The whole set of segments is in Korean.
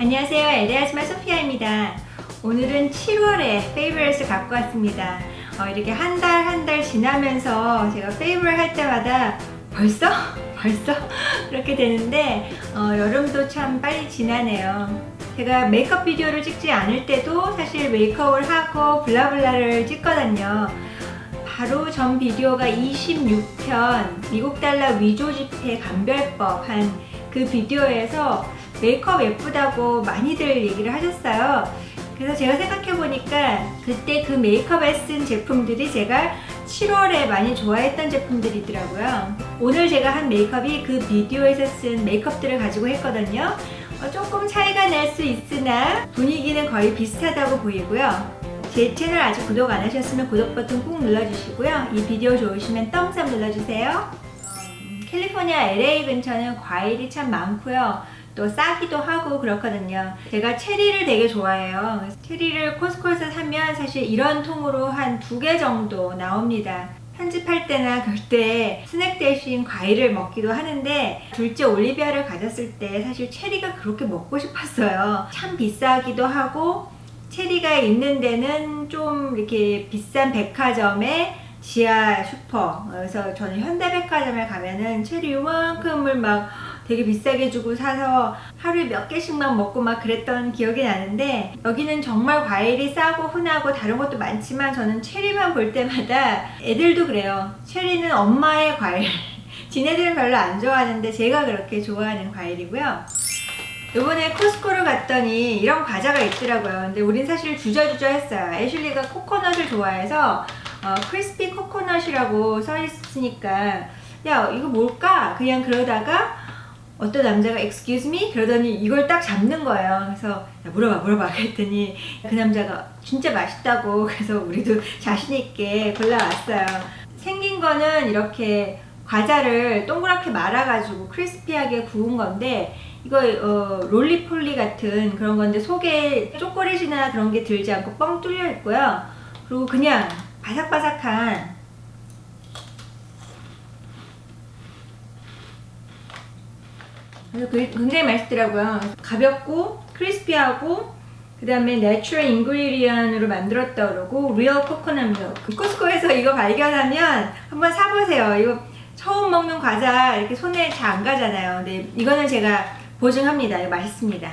안녕하세요. LA아줌마 소피아입니다. 오늘은 7월에 페이버릿을 갖고 왔습니다. 이렇게 한 달 지나면서 제가 페이버릿 할 때마다 벌써 그렇게 되는데 여름도 참 빨리 지나네요. 제가 메이크업 비디오를 찍지 않을 때도 사실 메이크업을 하고 블라블라를 찍거든요. 바로 전 비디오가 26편 미국 달러 위조 지폐 감별법 한 그 비디오에서 메이크업 예쁘다고 많이들 얘기를 하셨어요. 그래서 제가 생각해보니까 그때 그 메이크업에 쓴 제품들이 제가 7월에 많이 좋아했던 제품들이더라고요. 오늘 제가 한 메이크업이 그 비디오에서 쓴 메이크업들을 가지고 했거든요. 조금 차이가 날 수 있으나 분위기는 거의 비슷하다고 보이고요. 제 채널 아직 구독 안 하셨으면 구독 버튼 꾹 눌러주시고요. 이 비디오 좋으시면 덤스업 눌러주세요. 캘리포니아 LA 근처는 과일이 참 많고요. 또 싸기도 하고 그렇거든요. 제가 체리를 되게 좋아해요. 체리를 코스코에서 사면 사실 이런 통으로 한 2개 정도 나옵니다. 편집할 때나 그럴 때 스낵 대신 과일을 먹기도 하는데 둘째 올리비아를 가졌을 때 사실 체리가 그렇게 먹고 싶었어요. 참 비싸기도 하고 체리가 있는 데는 좀 이렇게 비싼 백화점에 지하 슈퍼, 그래서 저는 현대백화점에 가면은 체리 요만큼을 막 되게 비싸게 주고 사서 하루에 몇 개씩만 먹고 막 그랬던 기억이 나는데 여기는 정말 과일이 싸고 흔하고 다른 것도 많지만 저는 체리만 볼 때마다 애들도 그래요. 체리는 엄마의 과일. 지네들은 별로 안 좋아하는데 제가 그렇게 좋아하는 과일이고요. 이번에 코스코를 갔더니 이런 과자가 있더라고요. 근데 우린 사실 주저주저 했어요. 애슐리가 코코넛을 좋아해서 크리스피 코코넛이라고 써 있으니까 야 이거 뭘까? 그냥 그러다가 어떤 남자가 excuse me? 그러더니 이걸 딱 잡는 거예요. 그래서 야, 물어봐 그랬더니 그 남자가 진짜 맛있다고. 그래서 우리도 자신있게 골라왔어요. 생긴 거는 이렇게 과자를 동그랗게 말아가지고 크리스피하게 구운 건데 이거 롤리폴리 같은 그런 건데 속에 초콜릿이나 그런 게 들지 않고 뻥 뚫려 있고요. 그리고 그냥 바삭바삭한 그래서 굉장히 맛있더라고요. 가볍고 크리스피하고 그 다음에 내추럴 인그리디언으로 만들었다 그러고 리얼 코코넛 밀크. 코스코에서 이거 발견하면 한번 사보세요. 이거 처음 먹는 과자 이렇게 손에 잘 안 가잖아요. 근데 이거는 제가 보증합니다. 이거 맛있습니다.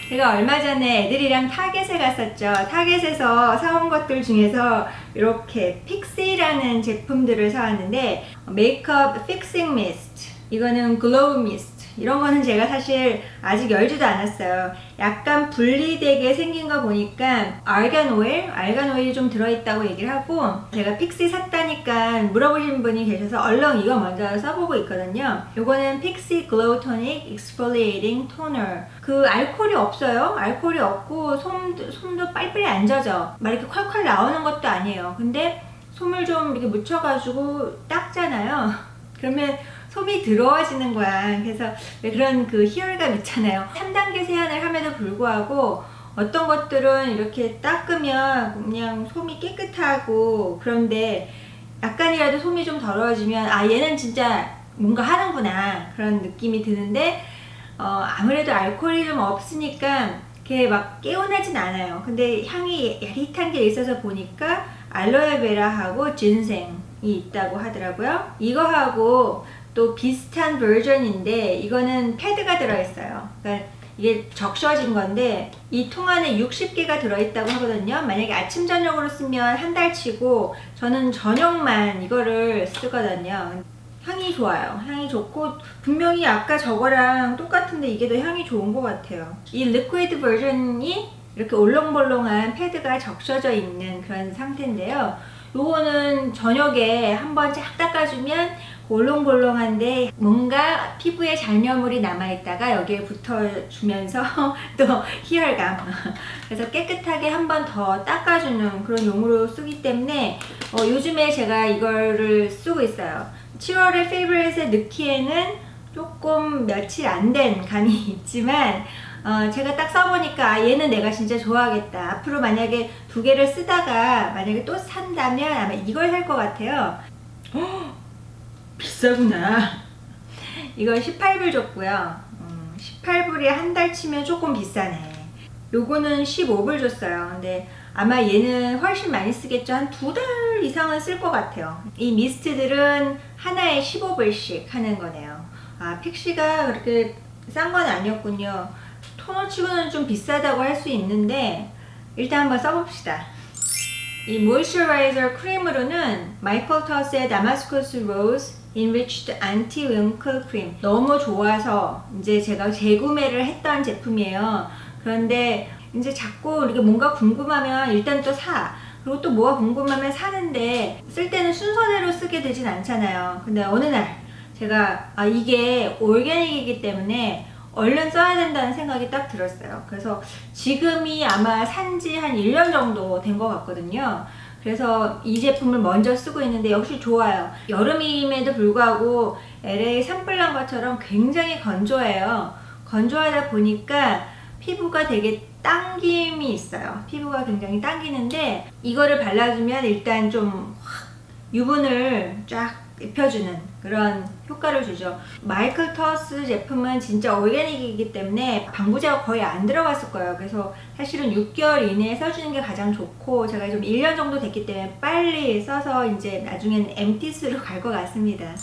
제가 얼마 전에 애들이랑 타겟에 갔었죠. 타겟에서 사온 것들 중에서 이렇게 픽시라는 제품들을 사왔는데 메이크업 픽싱 미스트, 이거는 글로우 미스트, 이런 거는 제가 사실 아직 열지도 않았어요. 약간 분리되게 생긴 거 보니까 알간 오일이 좀 들어있다고 얘기를 하고 제가 픽시 샀다니까 물어보신 분이 계셔서 얼른 이거 먼저 써보고 있거든요. 요거는 픽시 글로우 토닉 익스폴리에이팅 토너. 그 알코올이 없어요. 알코올이 없고 솜도 빨리빨리 안 젖어. 막 이렇게 콸콸 나오는 것도 아니에요. 근데 솜을 좀 이렇게 묻혀가지고 닦잖아요. 그러면 솜이 더러워지는 거야. 그래서 왜 그런 그 희열감 있잖아요. 3단계 세안을 함에도 불구하고 어떤 것들은 이렇게 닦으면 그냥 솜이 깨끗하고 그런데 약간이라도 솜이 좀 더러워지면 아 얘는 진짜 뭔가 하는구나 그런 느낌이 드는데 아무래도 알코올이 좀 없으니까 이렇게 막 개운하진 않아요. 근데 향이 야릿한 게 있어서 보니까 알로에베라하고 진생이 있다고 하더라고요. 이거하고 또 비슷한 버전인데 이거는 패드가 들어있어요. 그러니까 이게 적셔진 건데 이 통 안에 60개가 들어있다고 하거든요. 만약에 아침 저녁으로 쓰면 한 달치고 저는 저녁만 이거를 쓰거든요. 향이 좋아요. 향이 좋고 분명히 아까 저거랑 똑같은데 이게 더 향이 좋은 것 같아요. 이 리퀴드 버전이 이렇게 올롱볼롱한 패드가 적셔져 있는 그런 상태인데요. 요거는 저녁에 한번 쫙 닦아주면 볼롱볼롱한데 뭔가 피부에 잔여물이 남아있다가 여기에 붙어주면서 또 희열감. 그래서 깨끗하게 한 번 더 닦아주는 그런 용으로 쓰기 때문에 요즘에 제가 이거를 쓰고 있어요. 7월에 페이버릿에 넣기에는 조금 며칠 안 된 감이 있지만 제가 딱 써보니까 얘는 내가 진짜 좋아하겠다. 앞으로 만약에 2개를 쓰다가 만약에 또 산다면 아마 이걸 살 것 같아요. 비싸구나. 이거 18불 줬고요. 18불이 한 달 치면 조금 비싸네. 요거는 15불 줬어요. 근데 아마 얘는 훨씬 많이 쓰겠죠. 한 2달 이상은 쓸 것 같아요. 이 미스트들은 하나에 15불씩 하는 거네요. 아, 픽시가 그렇게 싼 건 아니었군요. 토너 치고는 좀 비싸다고 할 수 있는데 일단 한번 써봅시다. 이 모이스처라이저 크림으로는 마이클 터스의 다마스커스 로즈 Enriched Anti-Wrinkle Cream 너무 좋아서 이제 제가 재구매를 했던 제품이에요. 그런데 이제 자꾸 이렇게 뭔가 궁금하면 일단 또 사. 그리고 또 뭐가 궁금하면 사는데 쓸 때는 순서대로 쓰게 되진 않잖아요. 근데 어느 날 제가 이게 올게닉이기 때문에 얼른 써야 된다는 생각이 딱 들었어요. 그래서 지금이 아마 산지 한 1년 정도 된 것 같거든요. 그래서 이 제품을 먼저 쓰고 있는데 역시 좋아요. 여름임에도 불구하고 LA 산불 난 것처럼 굉장히 건조해요. 건조하다 보니까 피부가 되게 당김이 있어요. 피부가 굉장히 당기는데 이거를 발라주면 일단 좀 유분을 쫙 입혀주는 그런 효과를 주죠. 마이클 터스 제품은 진짜 올게닉이기 때문에 방부제가 거의 안 들어갔을 거예요. 그래서 사실은 6개월 이내에 써주는 게 가장 좋고 제가 좀 1년 정도 됐기 때문에 빨리 써서 이제 나중에는 MTS로 갈 것 같습니다.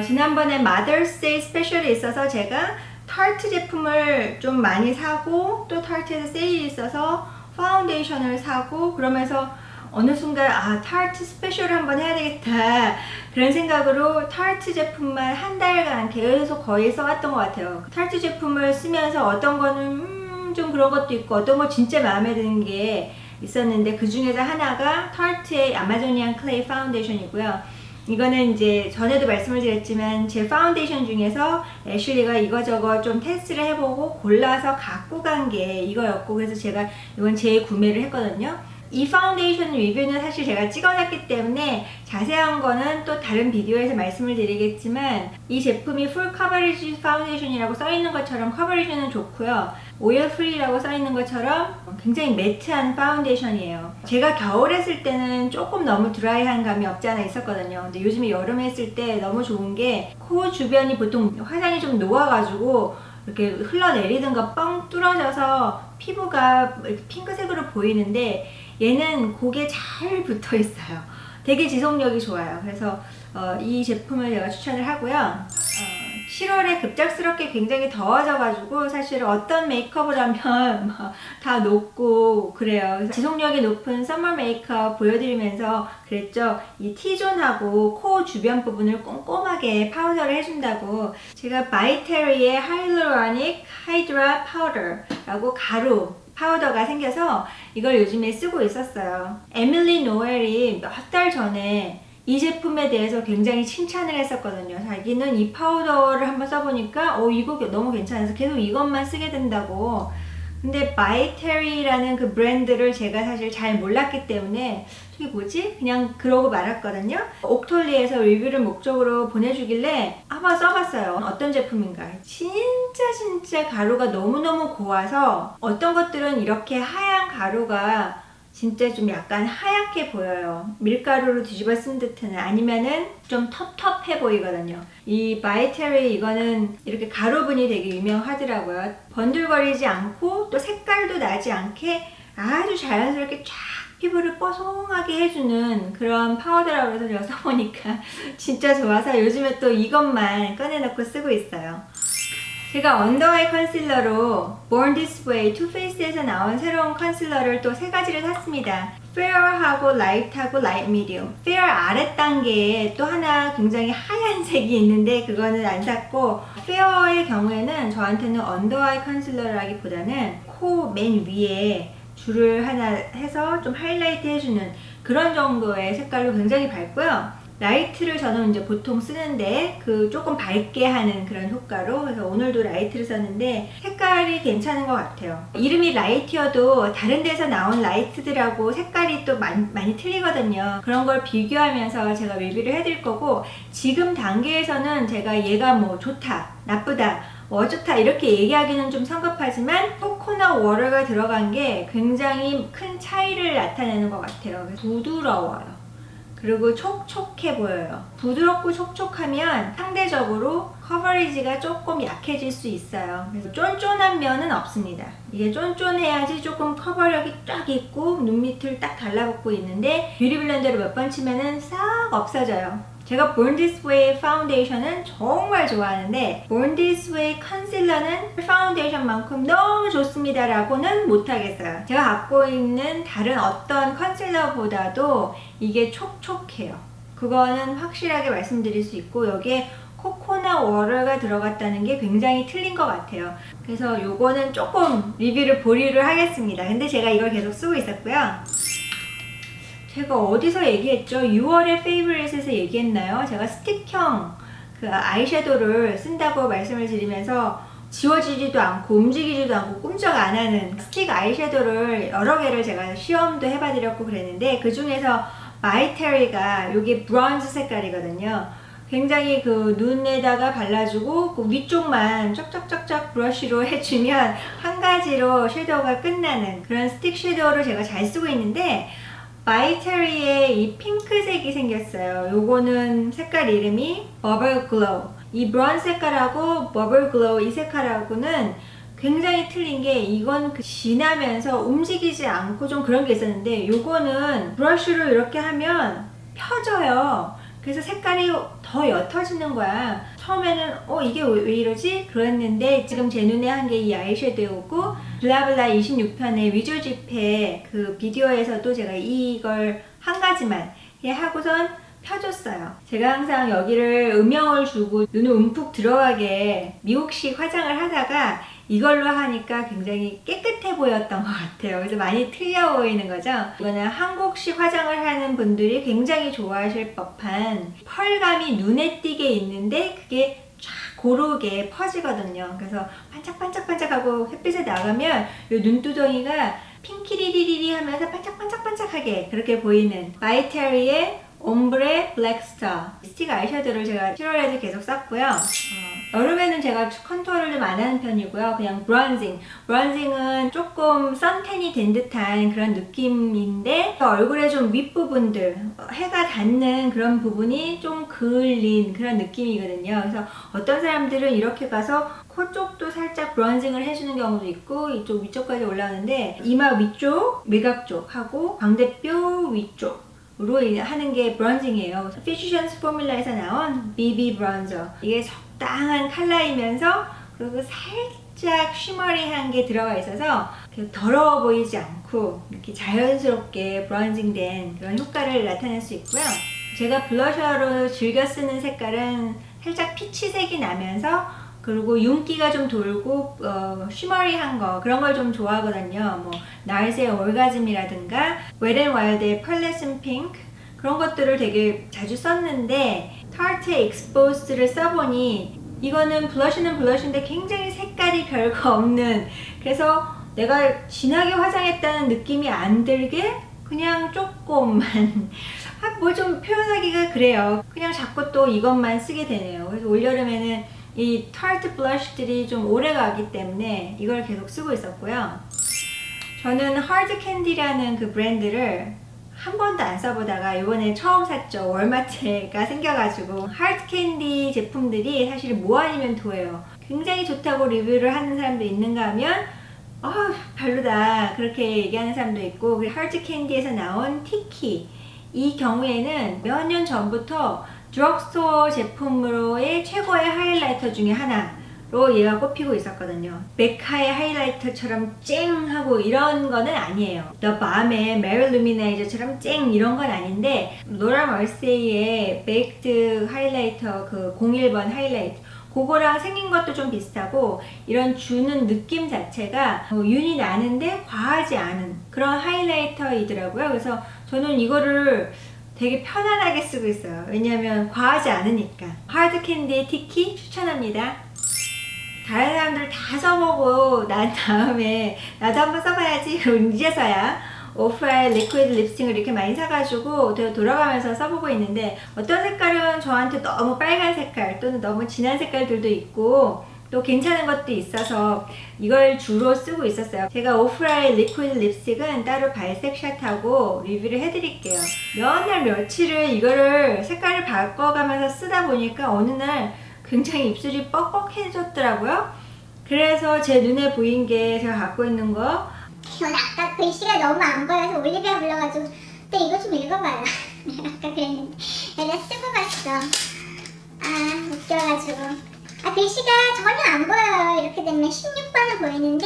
지난번에 Mother's Day 스페셜이 있어서 제가 타르트 제품을 좀 많이 사고 또 타르트에서 세일이 있어서 파운데이션을 사고 그러면서 어느 순간 타르트 스페셜을 한번 해야 되겠다 그런 생각으로 타르트 제품만 한 달간 계속 거의 써왔던 것 같아요. 타르트 제품을 쓰면서 어떤 거는 좀 그런 것도 있고 어떤 거 진짜 마음에 드는 게 있었는데 그 중에서 하나가 타르트의 아마조니안 클레이 파운데이션이고요. 이거는 이제 전에도 말씀을 드렸지만 제 파운데이션 중에서 애슐리가 이거저거 좀 테스트를 해보고 골라서 갖고 간 게 이거였고 그래서 제가 이건 재구매를 했거든요. 이 파운데이션 리뷰는 사실 제가 찍어놨기 때문에 자세한 거는 또 다른 비디오에서 말씀을 드리겠지만 이 제품이 풀 커버리지 파운데이션이라고 써있는 것처럼 커버리지는 좋고요. 오일 프리라고 써있는 것처럼 굉장히 매트한 파운데이션이에요. 제가 겨울에 쓸 때는 조금 너무 드라이한 감이 없지 않아 있었거든요. 근데 요즘에 여름에 쓸 때 너무 좋은 게 코 주변이 보통 화장이 좀 녹아가지고 이렇게 흘러내리든가 뻥 뚫어져서 피부가 이렇게 핑크색으로 보이는데 얘는 고개 잘 붙어 있어요. 되게 지속력이 좋아요. 그래서 이 제품을 제가 추천을 하고요. 7월에 급작스럽게 굉장히 더워져가지고 사실 어떤 메이크업을 하면 다 녹고 그래요. 그래서 지속력이 높은 서머 메이크업 보여드리면서 그랬죠. 이 T존하고 코 주변 부분을 꼼꼼하게 파우더를 해준다고 제가 바이테리의 하이루로닉 하이드라 파우더라고 가루 파우더가 생겨서 이걸 요즘에 쓰고 있었어요. 에밀리 노엘이 몇 달 전에 이 제품에 대해서 굉장히 칭찬을 했었거든요. 자기는 이 파우더를 한번 써보니까 이거 너무 괜찮아서 계속 이것만 쓰게 된다고. 근데 바이테리라는 그 브랜드를 제가 사실 잘 몰랐기 때문에 저게 뭐지? 그냥 그러고 말았거든요. 옥톨리에서 리뷰를 목적으로 보내주길래 한번 써봤어요. 어떤 제품인가. 진짜 가루가 너무너무 고와서 어떤 것들은 이렇게 하얀 가루가 진짜 좀 약간 하얗게 보여요. 밀가루로 뒤집어 쓴 듯한 아니면은 좀 텁텁해 보이거든요. 이 바이테리 이거는 이렇게 가루분이 되게 유명하더라고요. 번들거리지 않고 또 색깔도 나지 않게 아주 자연스럽게 쫙 피부를 뽀송하게 해주는 그런 파우더라고 해서 제가 써보니까 진짜 좋아서 요즘에 또 이것만 꺼내놓고 쓰고 있어요. 제가 언더아이 컨실러로 Born This Way 투페이스에서 나온 새로운 컨실러를 또 3가지를 샀습니다. Fair하고 Light하고 Light Medium. Fair 아래 단계에 또 하나 굉장히 하얀 색이 있는데 그거는 안 샀고 Fair의 경우에는 저한테는 언더아이 컨실러라기보다는 코 맨 위에 줄을 하나 해서 좀 하이라이트 해주는 그런 정도의 색깔로 굉장히 밝고요. 라이트를 저는 이제 보통 쓰는데 그 조금 밝게 하는 그런 효과로 그래서 오늘도 라이트를 썼는데 색깔이 괜찮은 것 같아요. 이름이 라이트여도 다른 데서 나온 라이트들하고 색깔이 또 많이 틀리거든요. 그런 걸 비교하면서 제가 리뷰를 해드릴 거고 지금 단계에서는 제가 얘가 뭐 좋다, 나쁘다, 좋다 이렇게 얘기하기는 좀 성급하지만 코코넛 워터가 들어간 게 굉장히 큰 차이를 나타내는 것 같아요. 부드러워요. 그리고 촉촉해 보여요. 부드럽고 촉촉하면 상대적으로 커버리지가 조금 약해질 수 있어요. 그래서 쫀쫀한 면은 없습니다. 이게 쫀쫀해야지 조금 커버력이 쫙 있고 눈 밑을 딱 달라붙고 있는데 뷰티 블렌더로 몇 번 치면은 싹 없어져요. 제가 Born This Way 파운데이션은 정말 좋아하는데 Born This Way 컨실러는 파운데이션만큼 너무 좋습니다 라고는 못하겠어요. 제가 갖고 있는 다른 어떤 컨실러보다도 이게 촉촉해요. 그거는 확실하게 말씀드릴 수 있고 여기에 코코넛 워터가 들어갔다는 게 굉장히 틀린 것 같아요. 그래서 요거는 조금 리뷰를 보류를 하겠습니다. 근데 제가 이걸 계속 쓰고 있었고요. 제가 어디서 얘기했죠? 6월의 페이보릿에서 얘기했나요? 제가 스틱형 그 아이섀도우를 쓴다고 말씀을 드리면서 지워지지도 않고 움직이지도 않고 꿈쩍 안 하는 스틱 아이섀도우를 여러 개를 제가 시험도 해봐드렸고 그랬는데 그 중에서 마이테리가 이게 브론즈 색깔이거든요. 굉장히 그 눈에다가 발라주고 그 위쪽만 쩍쩍쩍쩍 브러쉬로 해주면 한 가지로 섀도우가 끝나는 그런 스틱 섀도우를 제가 잘 쓰고 있는데 마이테리에 이 핑크색이 생겼어요. 요거는 색깔 이름이 버블 글로우. 이 브라운 색깔하고 버블 글로우 이 색깔하고는 굉장히 틀린 게 이건 진하면서 움직이지 않고 좀 그런 게 있었는데 요거는 브러쉬로 이렇게 하면 펴져요. 그래서 색깔이 더 옅어지는 거야. 처음에는 이게 왜 이러지? 그랬는데 지금 제 눈에 한 게 이 아이섀도우고 블라블라 26편의 위조 집회 그 비디오에서도 제가 이걸 한 가지만 하고선 펴줬어요. 제가 항상 여기를 음영을 주고 눈을 움푹 들어가게 미국식 화장을 하다가 이걸로 하니까 굉장히 깨끗해 보였던 것 같아요. 그래서 많이 틀려 보이는 거죠. 이거는 한국식 화장을 하는 분들이 굉장히 좋아하실 법한 펄감이 눈에 띄게 있는데 그게 쫙 고르게 퍼지거든요. 그래서 반짝반짝반짝하고 햇빛에 나가면 이 눈두덩이가 핑키리리리리 하면서 반짝반짝반짝하게 그렇게 보이는 마이테리의 옴브레 블랙스타 스틱 아이섀도우를 제가 7월에도 계속 썼고요. 여름에는 제가 컨투어를 좀 안 하는 편이고요. 그냥 브론징은 조금 선탠이 된 듯한 그런 느낌인데 얼굴에 좀 윗부분들 해가 닿는 그런 부분이 좀 그을린 그런 느낌이거든요. 그래서 어떤 사람들은 이렇게 가서 코 쪽도 살짝 브론징을 해주는 경우도 있고 이쪽 위쪽까지 올라오는데 이마 위쪽, 외곽 쪽 하고 광대뼈 위쪽 으로 하는 게 브론징이에요. 피지션스 포뮬라에서 나온 BB 브론저. 이게 적당한 컬러이면서 그리고 살짝 쉬머리한 게 들어가 있어서 더러워 보이지 않고 이렇게 자연스럽게 브론징된 그런 효과를 나타낼 수 있고요. 제가 블러셔로 즐겨 쓰는 색깔은 살짝 피치색이 나면서 그리고 윤기가 좀 돌고 쉬머리한 거 그런 걸 좀 좋아하거든요. 뭐 날새 올가즘이라든가 웨덴와일드의 펄레슨 핑크 그런 것들을 되게 자주 썼는데 타르트 익스포스를 써보니 이거는 블러쉬는 블러쉬인데 굉장히 색깔이 별거 없는 그래서 내가 진하게 화장했다는 느낌이 안 들게 그냥 조금만 뭐 좀 표현하기가 그래요. 그냥 자꾸 또 이것만 쓰게 되네요. 그래서 올여름에는 이 타르트 블러쉬들이 좀 오래 가기 때문에 이걸 계속 쓰고 있었고요. 저는 하드 캔디라는 그 브랜드를 한 번도 안 써보다가 이번에 처음 샀죠. 월마트가 생겨가지고 하드 캔디 제품들이 사실 뭐 아니면 도예요. 굉장히 좋다고 리뷰를 하는 사람도 있는가 하면 별로다 그렇게 얘기하는 사람도 있고 하드 캔디에서 나온 티키 이 경우에는 몇 년 전부터 드럭스토어 제품으로의 최고의 하이라이터 중에 하나로 얘가 꼽히고 있었거든요. 메카의 하이라이터처럼 쨍 하고 이런 거는 아니에요. The Balm의 메리 루미나이저처럼 쨍 이런 건 아닌데 로라 멀세이의 베이크드 하이라이터 그 01번 하이라이터 그거랑 생긴 것도 좀 비슷하고 이런 주는 느낌 자체가 윤이 나는데 과하지 않은 그런 하이라이터이더라고요. 그래서 저는 이거를 되게 편안하게 쓰고 있어요. 왜냐면 과하지 않으니까. 하드 캔디의 티키 추천합니다. 다른 사람들 다 써보고 난 다음에 나도 한번 써봐야지 이제서야 오프라인 리퀴드 립스틱을 이렇게 많이 사가지고 돌아가면서 써보고 있는데 어떤 색깔은 저한테 너무 빨간 색깔 또는 너무 진한 색깔들도 있고 또 괜찮은 것도 있어서 이걸 주로 쓰고 있었어요. 제가 오프라의 리퀴드 립스틱은 따로 발색샷하고 리뷰를 해드릴게요. 몇 날 며칠을 이거를 색깔을 바꿔가면서 쓰다 보니까 어느 날 굉장히 입술이 뻑뻑해졌더라고요. 그래서 제 눈에 보인 게 제가 갖고 있는 거, 전 아까 글씨가 너무 안 보여서 올리비아 불러가지고 또 이거 좀 읽어봐요. 내가 아까 그랬는데 내가 쓰고 갔어. 아 웃겨가지고. 아 글씨가 전혀 안 보여요. 이렇게 되면 16번은 보이는데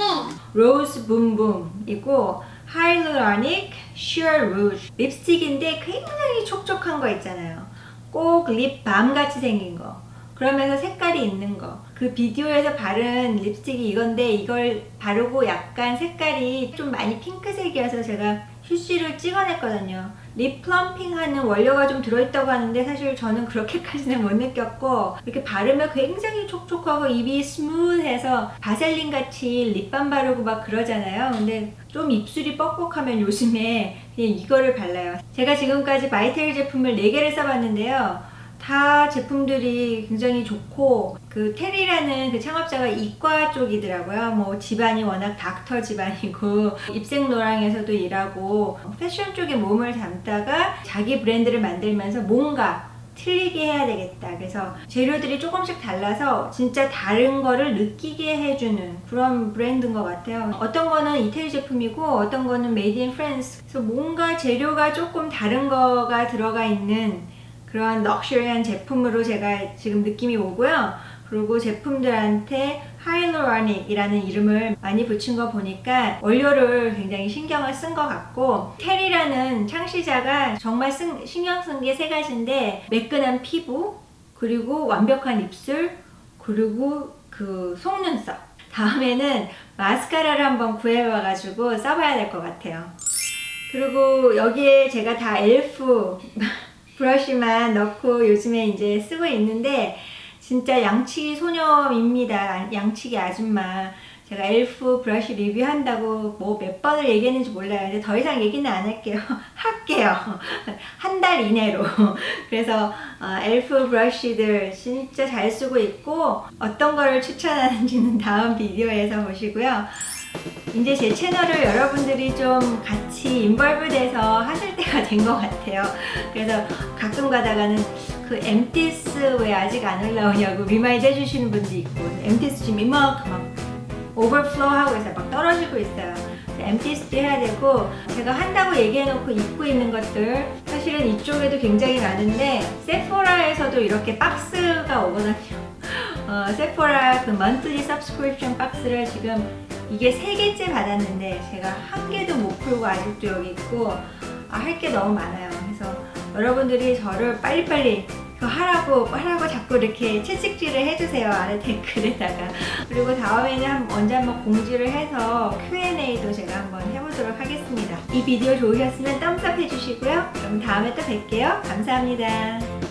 로즈 붐붐이고 하이루라닉 슈어 루즈 립스틱인데 굉장히 촉촉한 거 있잖아요. 꼭 립밤 같이 생긴 거, 그러면서 색깔이 있는 거. 그 비디오에서 바른 립스틱이 이건데 이걸 바르고 약간 색깔이 좀 많이 핑크색이어서 제가 슈시를 찍어냈거든요. 립 플럼핑 하는 원료가 좀 들어있다고 하는데 사실 저는 그렇게까지는 못 느꼈고, 이렇게 바르면 굉장히 촉촉하고 입이 스무드해서 바셀린 같이 립밤 바르고 막 그러잖아요. 근데 좀 입술이 뻑뻑하면 요즘에 그냥 이거를 발라요. 제가 지금까지 바이테일 제품을 4개를 써봤는데요. 다 제품들이 굉장히 좋고, 그 테리라는 그 창업자가 이과 쪽이더라고요. 뭐 집안이 워낙 닥터 집안이고 입생노랑에서도 일하고 패션 쪽에 몸을 담다가 자기 브랜드를 만들면서 뭔가 틀리게 해야 되겠다. 그래서 재료들이 조금씩 달라서 진짜 다른 거를 느끼게 해주는 그런 브랜드인 것 같아요. 어떤 거는 이태리 제품이고 어떤 거는 메이드 인 프랑스. 그래서 뭔가 재료가 조금 다른 거가 들어가 있는 그런 럭셔리한 제품으로 제가 지금 느낌이 오고요. 그리고 제품들한테 하이루라닉이라는 이름을 많이 붙인 거 보니까 원료를 굉장히 신경을 쓴 것 같고, 테리라는 창시자가 정말 신경 쓴 게 3가지인데 매끈한 피부, 그리고 완벽한 입술, 그리고 그 속눈썹. 다음에는 마스카라를 한번 구해봐가지고 써봐야 될 것 같아요. 그리고 여기에 제가 다 엘프 브러쉬만 넣고 요즘에 이제 쓰고 있는데 진짜 양치기 소녀입니다. 양치기 아줌마. 제가 엘프 브러쉬 리뷰한다고 뭐 몇 번을 얘기했는지 몰라요. 근데 더 이상 얘기는 안 할게요. 할게요. 한 달 이내로. 그래서 엘프 브러쉬들 진짜 잘 쓰고 있고, 어떤 거를 추천하는지는 다음 비디오에서 보시고요. 이제 제 채널을 여러분들이 좀 같이 인벌브 돼서 하실 때가 된 것 같아요. 그래서 가끔 가다가는 그 엠티스 왜 아직 안 올라오냐고 리마인드 해주시는 분도 있고, 엠티스 지금 이만큼 막 오버플로우 하고 있어요. 막 떨어지고 있어요. 엠티스도 해야 되고, 제가 한다고 얘기해놓고 입고 있는 것들 사실은 이쪽에도 굉장히 많은데 세포라에서도 이렇게 박스가 오거든요. 세포라 그 monthly subscription 박스를 지금 이게 3개째 받았는데 제가 1개도 못 풀고 아직도 여기 있고, 할 게 너무 많아요. 그래서 여러분들이 저를 빨리빨리 그거 하라고 자꾸 이렇게 채찍질을 해주세요. 아래 댓글에다가. 그리고 다음에는 언제 한번 공지를 해서 Q&A도 제가 한번 해보도록 하겠습니다. 이 비디오 좋으셨으면 덤스업 해주시고요. 그럼 다음에 또 뵐게요. 감사합니다.